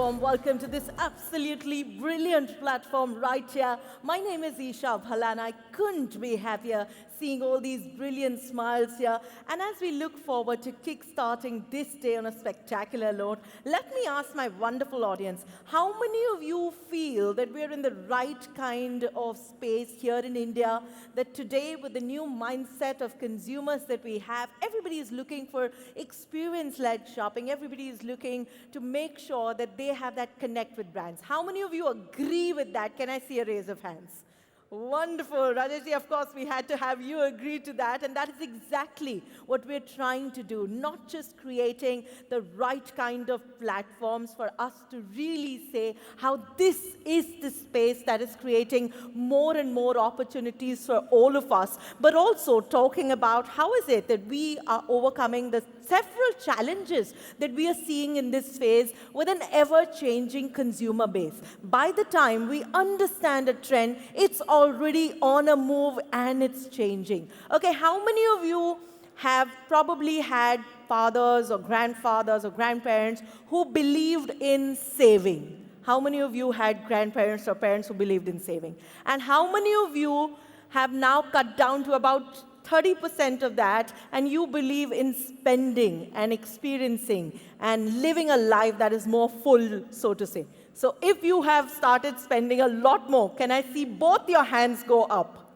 warm welcome to this absolutely brilliant platform right here. My name is 𝐒𝐴𝐲𝐻𝐈𝐂 and I couldn't be happier seeing all these brilliant smiles here. And as we look forward to kick-starting this day on a spectacular note, let me ask my wonderful audience, how many of you feel that we're in the right kind of space here in India, that today with the new mindset of consumers that we have, everybody is looking for experience-led shopping, everybody is looking to make sure that they have that connect with brands. How many of you agree with that? Can I see a raise of hands? Wonderful. Rajeshji, of course, we had to have you agree to that, and that is exactly what we're trying to do, not just creating the right kind of platforms for us to really say how this is the space that is creating more and more opportunities for all of us, but also talking about how is it that we are overcoming the several challenges that we are seeing in this phase with an ever-changing consumer base. By the time we understand a trend, it's already on a move and it's changing. Okay, how many of you have probably had fathers or grandfathers or grandparents who believed in saving? How many of you had grandparents or parents who believed in saving? And how many of you have now cut down to about 30% of that, and you believe in spending and experiencing and living a life that is more full, so to say? So if you have started spending a lot more, can I see both your hands go up?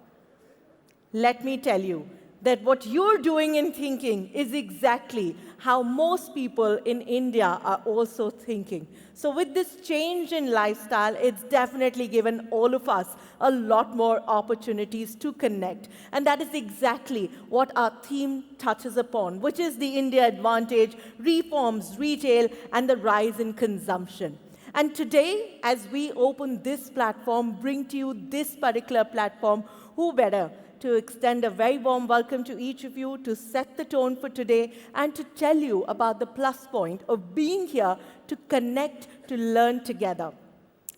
Let me tell you that what you're doing and thinking is exactly how most people in India are also thinking. So with this change in lifestyle, it's definitely given all of us a lot more opportunities to connect. And that is exactly what our theme touches upon, which is the India advantage, reforms, retail, and the rise in consumption. And today, as we open this platform, bring to you this particular platform, who better to extend a very warm welcome to each of you, to set the tone for today, and to tell you about the plus point of being here to connect, to learn together.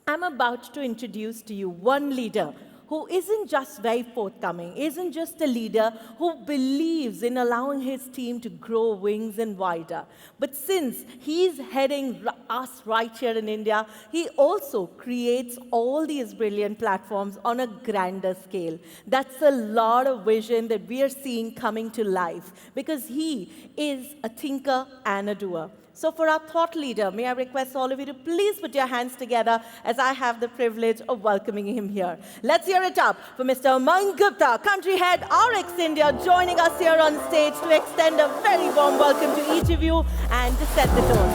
I'm about to introduce to you one leader who isn't just very forthcoming, isn't just a leader who believes in allowing his team to grow wings and wider. But since he's heading us right here in India, he also creates all these brilliant platforms on a grander scale. That's a lot of vision that we are seeing coming to life because he is a thinker and a doer. So for our thought leader, may I request all of you to please put your hands together as I have the privilege of welcoming him here. Let's hear it up for Mr. Umang Gupta, Country Head, RX India, joining us here on stage to extend a very warm welcome to each of you and to set the tone.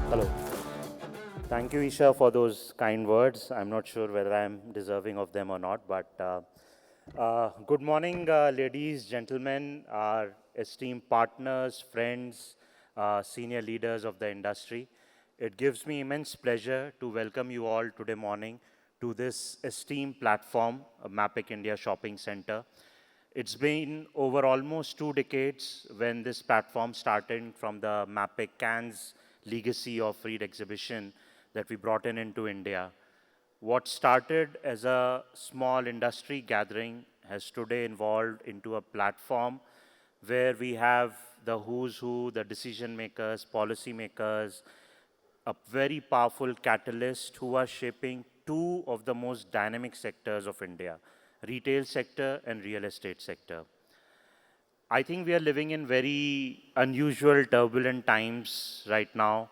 Hello. Thank you, 𝐒𝐴𝐲, for those kind words. I'm not sure whether I'm deserving of them or not, but good morning, ladies, gentlemen, our esteemed partners, friends, senior leaders of the industry. It gives me immense pleasure to welcome you all today morning to this esteemed platform, MAPIC India Shopping Center. It's been over almost 2 decades when this platform started from the MAPIC Cannes legacy of Freed exhibition that we brought into India. What started as a small industry gathering has today evolved into a platform where we have the who's who, the decision makers, policy makers, a very powerful catalyst who are shaping 2 of the most dynamic sectors of India, retail sector and real estate sector. I think we are living in very unusual, turbulent times right now.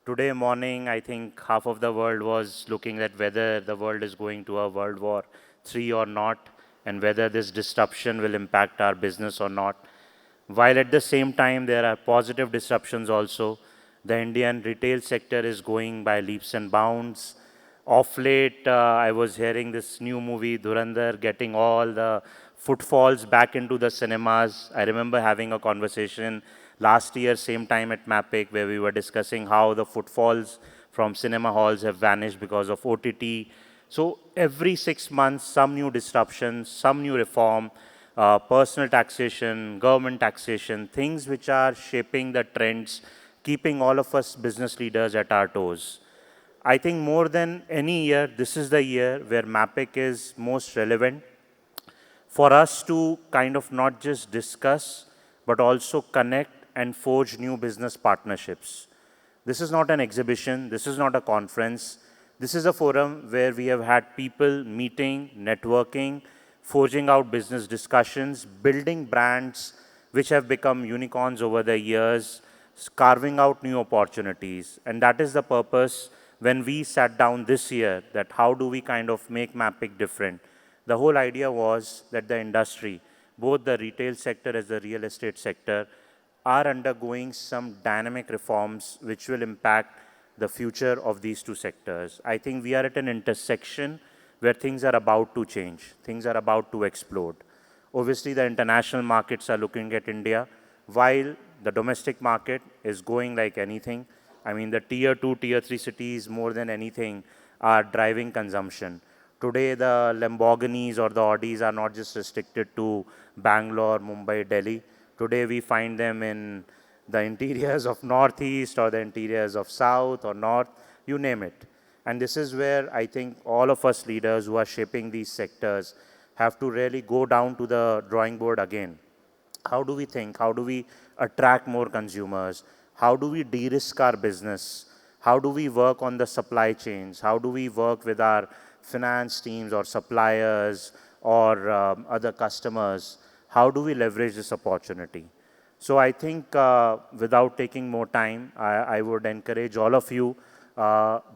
Today morning, I think half of the world was looking at whether the world is going to a World War III or not, and whether this disruption will impact our business or not. While at the same time, there are positive disruptions also. The Indian retail sector is going by leaps and bounds. Of late, I was hearing this new movie, Dhurandhar, getting all the footfalls back into the cinemas. I remember having a conversation last year, same time at MAPIC, where we were discussing how the footfalls from cinema halls have vanished because of OTT. So every 6 months, some new disruptions, some new reform, personal taxation, government taxation, things which are shaping the trends, keeping all of us business leaders at our toes. I think more than any year, this is the year where MAPIC is most relevant for us to kind of not just discuss, but also connect and forge new business partnerships. This is not an exhibition, this is not a conference. This is a forum where we have had people meeting, networking, forging out business discussions, building brands which have become unicorns over the years, carving out new opportunities. And that is the purpose when we sat down this year, that how do we kind of make MAPIC different. The whole idea was that the industry, both the retail sector as the real estate sector, are undergoing some dynamic reforms which will impact the future of these two sectors. I think we are at an intersection where things are about to change, things are about to explode. Obviously, the international markets are looking at India, while the domestic market is going like anything. I mean, the tier 2, tier 3 cities, more than anything, are driving consumption. Today, the Lamborghinis or the Audis are not just restricted to Bangalore, Mumbai, Delhi. Today, we find them in the interiors of Northeast or the interiors of South or North, you name it. And this is where I think all of us leaders who are shaping these sectors have to really go down to the drawing board again. How do we think? How do we attract more consumers? How do we de-risk our business? How do we work on the supply chains? How do we work with our finance teams or suppliers or other customers? How do we leverage this opportunity? So I think without taking more time, I would encourage all of you.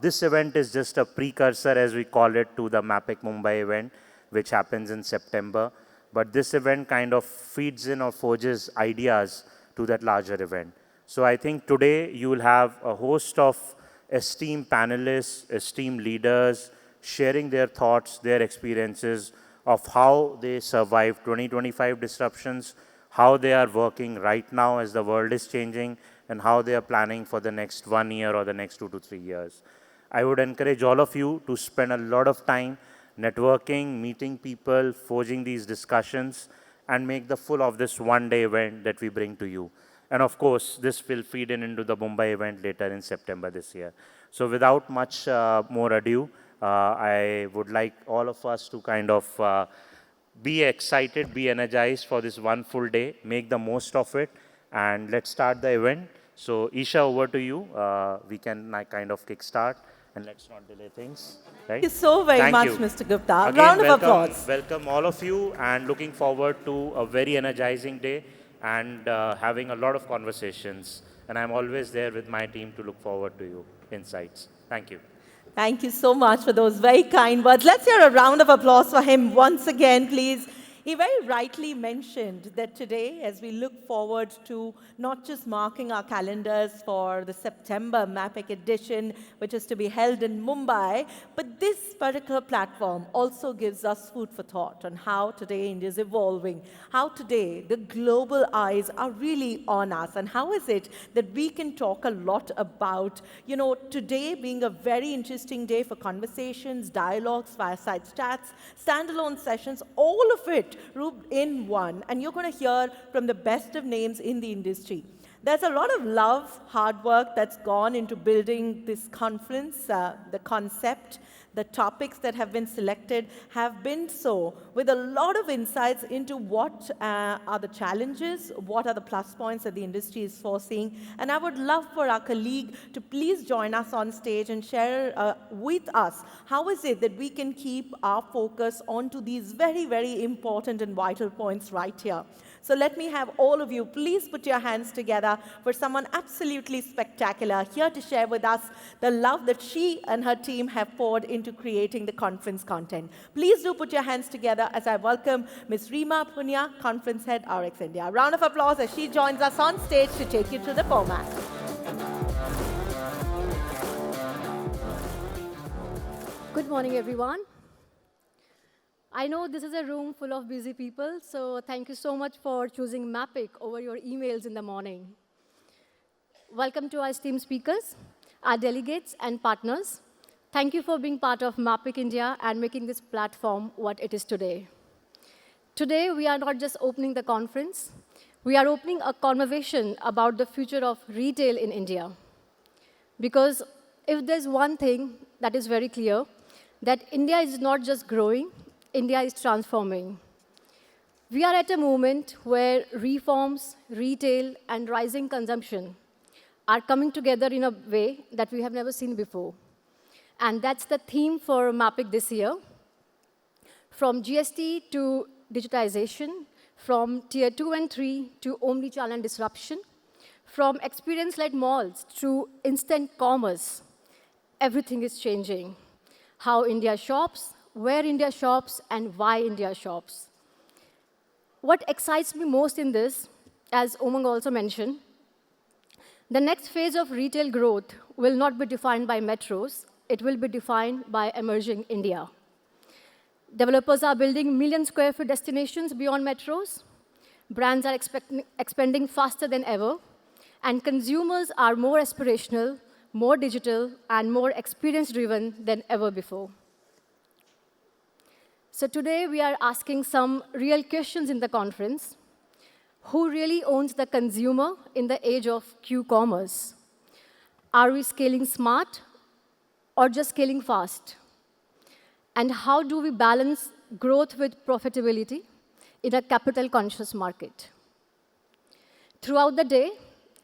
This event is just a precursor, as we call it, to the MAPIC Mumbai event, which happens in September. But this event kind of feeds in or forges ideas to that larger event. So I think today you will have a host of esteemed panelists, esteemed leaders, sharing their thoughts, their experiences of how they survived 2025 disruptions, how they are working right now as the world is changing, and how they are planning for the next 1 year or the next 2 to 3 years. I would encourage all of you to spend a lot of time networking, meeting people, forging these discussions, and make the full of this one-day event that we bring to you. And of course, this will feed in into the Mumbai event later in September this year. So without much more ado, I would like all of us to kind of be excited, be energized for this one full day, make the most of it, and let's start the event. So Isha, over to you. We can kind of kickstart, and let's not delay things. Right? Thank you so very much, Mr. Gupta. Again, round of applause. Welcome all of you, and looking forward to a very energizing day and having a lot of conversations. And I'm always there with my team to look forward to you insights. Thank you. Thank you so much for those very kind words. Let's hear a round of applause for him once again, please. He very rightly mentioned that today, as we look forward to not just marking our calendars for the September MAPIC edition, which is to be held in Mumbai, but this particular platform also gives us food for thought on how today India is evolving, how today the global eyes are really on us, and how is it that we can talk a lot about, you know, today being a very interesting day for conversations, dialogues, fireside chats, standalone sessions, all of it grouped in one, and you're going to hear from the best of names in the industry. There's a lot of love, hard work that's gone into building this conference, the concept. The topics that have been selected have been so with a lot of insights into what are the challenges, what are the plus points that the industry is foreseeing. And I would love for our colleague to please join us on stage and share with us how is it that we can keep our focus onto these very, very important and vital points right here. So let me have all of you please put your hands together for someone absolutely spectacular here to share with us the love that she and her team have poured into creating the conference content. Please do put your hands together as I welcome Ms. Reema Punia, Conference Head, RX India. A round of applause as she joins us on stage to take you through the format. Good morning, everyone. I know this is a room full of busy people, so thank you so much for choosing MAPIC over your emails in the morning. Welcome to our esteemed speakers, our delegates and partners. Thank you for being part of MAPIC India and making this platform what it is today. Today, we are not just opening the conference, we are opening a conversation about the future of retail in India. Because if there's one thing that is very clear, that India is not just growing, India is transforming. We are at a moment where reforms, retail, and rising consumption are coming together in a way that we have never seen before. And that's the theme for MAPIC this year. From GST to digitization, from tier 2 and 3 to omnichannel disruption, from experience-led malls to instant commerce, everything is changing. How India shops, where India shops, and why India shops. What excites me most in this, as Umang also mentioned, the next phase of retail growth will not be defined by metros, it will be defined by emerging India. Developers are building million-square-foot destinations beyond metros, brands are expanding faster than ever, and consumers are more aspirational, more digital, and more experience-driven than ever before. So today, we are asking some real questions in the conference. Who really owns the consumer in the age of Q-commerce? Are we scaling smart or just scaling fast? And how do we balance growth with profitability in a capital-conscious market? Throughout the day,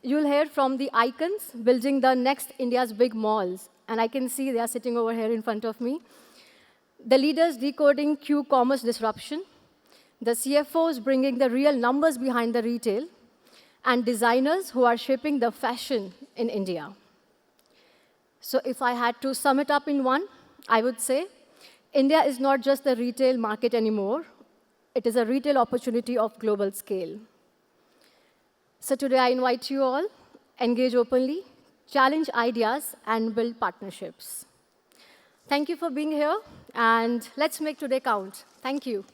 you'll hear from the icons building the next India's big malls. And I can see they are sitting over here in front of me. The leaders decoding Q-commerce disruption, the CFOs bringing the real numbers behind the retail, and designers who are shaping the fashion in India. So if I had to sum it up in one, I would say, India is not just a retail market anymore. It is a retail opportunity of global scale. So today I invite you all, engage openly, challenge ideas, and build partnerships. Thank you for being here, and let's make today count. Thank you.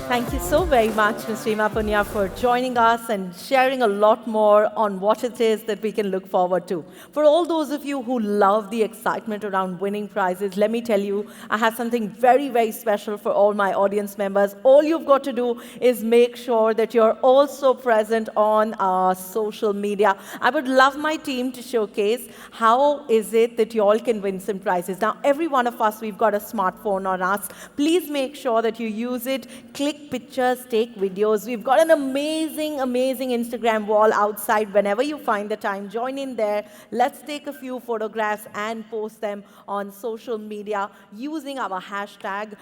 Thank you so very much, Ms. Reema Punia, for joining us and sharing a lot more on what it is that we can look forward to. For all those of you who love the excitement around winning prizes, let me tell you, I have something very, very special for all my audience members. All you've got to do is make sure that you're also present on our social media. I would love my team to showcase how is it that you all can win some prizes. Now, every one of us, we've got a smartphone on us. Please make sure that you use it. Click pictures, take videos. We've got an amazing, amazing Instagram wall outside. Whenever you find the time, join in there. Let's take a few photographs and post them on social media using our hashtag